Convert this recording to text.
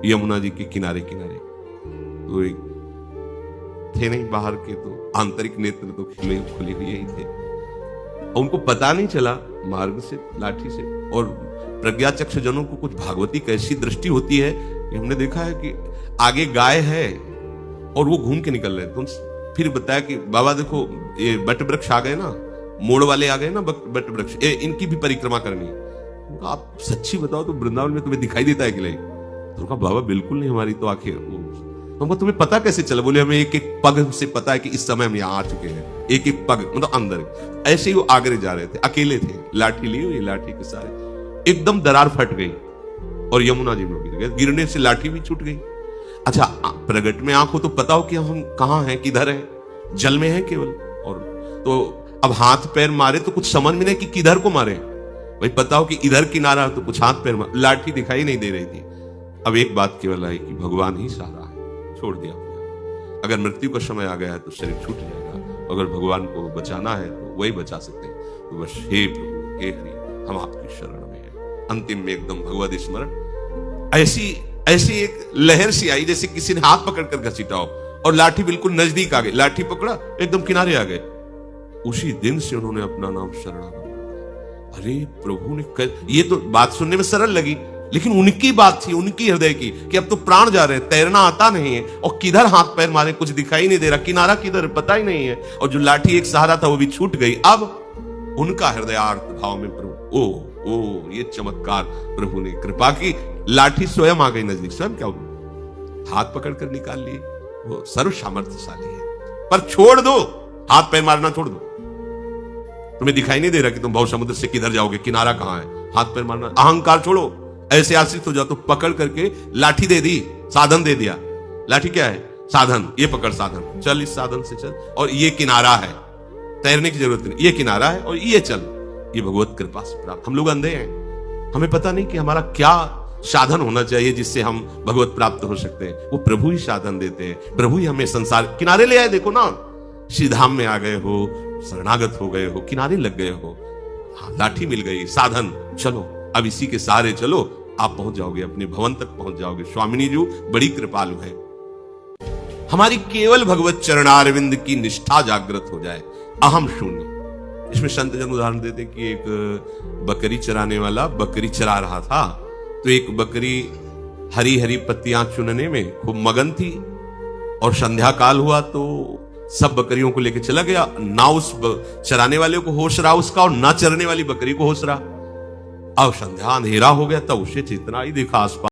यमुना जी के किनारे किनारे। तो एक थे नहीं बाहर के, तो आंतरिक नेत्र तो खुले हुए ही थे, और उनको पता नहीं चला मार्ग से, लाठी से। और प्रज्ञाचक्षु जनों को कुछ भागवती कैसी दृष्टि होती है कि हमने देखा है कि आगे गाय है और वो घूम के निकल रहे थे। तो फिर बताया कि बाबा देखो ये बट वृक्ष आ गए ना, मोड़ वाले आ गए ना बट वृक्ष, इनकी भी परिक्रमा करनी है। तो आप सच्ची बताओ तो वृंदावन में तुम्हें दिखाई देता है कि नहीं? तो कहा बाबा बिल्कुल नहीं, हमारी तो आंखें। तो तुम्हें पता कैसे चला? बोले हमें एक एक पग से पता है कि इस समय हम यहाँ आ चुके हैं, एक एक पग मतलब अंदर। ऐसे ही वो आगे जा रहे थे, अकेले थे, लाठी ली हुई, लाठी के सारे एकदम दरार फट गई और यमुना जी में गिर गए। गिरने से लाठी भी छूट गई। अच्छा, प्रगट में आंख हो तो पता हो कि हम कहाँ हैं, किधर हैं, जल में हैं केवल। और तो अब हाथ पैर मारे तो कुछ समझ में नहीं कि किधर को मारे। भाई पता हो कि इधर किनारा तो कुछ हाथ पैर मारे, लाठी दिखाई नहीं दे रही थी। अब एक बात केवल आई कि भगवान ही सहारा है, छोड़ दिया। अगर मृत्यु का समय आ गया है तो शरीर छूट जाएगा, अगर भगवान को बचाना है तो वही बचा सकते हैं। तो बस हे प्रभु हे हरि, हम आपकी शरण में हैं। अंतिम में एकदम भगवत स्मरण, ऐसी एक लहर सी आई जैसे किसी ने हाथ पकड़ कर घसीटा हो, और लाठी बिल्कुल नजदीक आ गई। लाठी पकड़ा, एकदम किनारे आ गए। उसी दिन से उन्होंने अपना नाम शरणागत। अरे प्रभु ने ये तो बात सुनने में सरल लगी, लेकिन उनकी बात थी, उनकी हृदय की, कि अब तो प्राण जा रहे हैं, तैरना आता नहीं है, और किधर हाथ पैर मारे कुछ दिखाई नहीं दे रहा, किनारा किधर पता ही नहीं है, और जो लाठी एक सहारा था वो भी छूट गई। अब उनका हृदयार्थ भाव में प्रभु, ओ ये चमत्कार, प्रभु ने कृपा की, लाठी स्वयं आ गई नजदीक। स्वयं क्या हाथ पकड़ कर निकाल लिए, वो सर्व सामर्थ्यशाली है। पर छोड़ दो, हाथ पैर मारना छोड़ दो। तुम्हें दिखाई नहीं दे रहा कि तुम भाव समुद्र से किधर जाओगे, किनारा कहां है, हाथ पैर मारना, अहंकार छोड़ो, ऐसे आश्रित हो जाओ। तो पकड़ करके लाठी दे दी, साधन दे दिया। लाठी क्या है? साधन। ये पकड़ साधन, चल इस साधन से चल, और ये किनारा है, तैरने की जरूरत नहीं, ये किनारा है और ये चल। ये भगवत कृपा से प्राप्त। हम लोग अंधे हैं, हमें पता नहीं कि हमारा क्या साधन होना चाहिए जिससे हम भगवत प्राप्त हो सकते हैं। वो प्रभु ही साधन देते हैं, प्रभु ही हमें संसार किनारे ले आए। देखो ना, श्री धाम में आ गए हो, शरणागत हो गए हो, किनारे लग गए हो, लाठी मिल गई, साधन, चलो अब इसी के सहारे चलो, आप पहुंच जाओगे, अपने भवन तक पहुंच जाओगे। स्वामिनी जी बड़ी कृपालु है। हमारी केवल भगवत चरणारविंद की निष्ठा जागृत हो जाए, अहम शून्य। इसमें संत जन उदाहरण देते कि एक बकरी चराने वाला बकरी चरा रहा था, तो एक बकरी हरी हरी पत्तियां चुनने में खूब मगन थी, और संध्या काल हुआ तो सब बकरियों को लेकर चला गया। ना उस चराने वाले को होश रहा उसका, और ना चरने वाली बकरी को होश रहा। अब संध्या अंधेरा हो गया, तब उसे चेतना आई, देखा आसपास